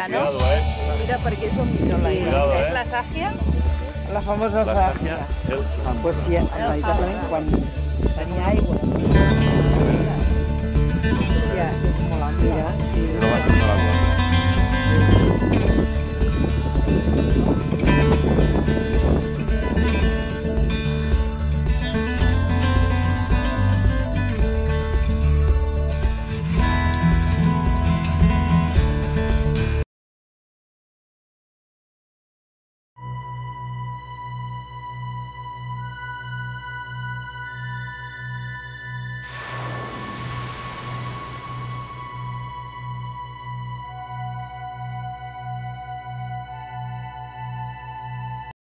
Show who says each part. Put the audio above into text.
Speaker 1: sàgia, no?
Speaker 2: Mira perquè és un millor la idea.
Speaker 1: És la sàgia?
Speaker 2: La famosa sàgia. Pues que veritablement quan tenia aigua... Ja, és molt ampli, ja.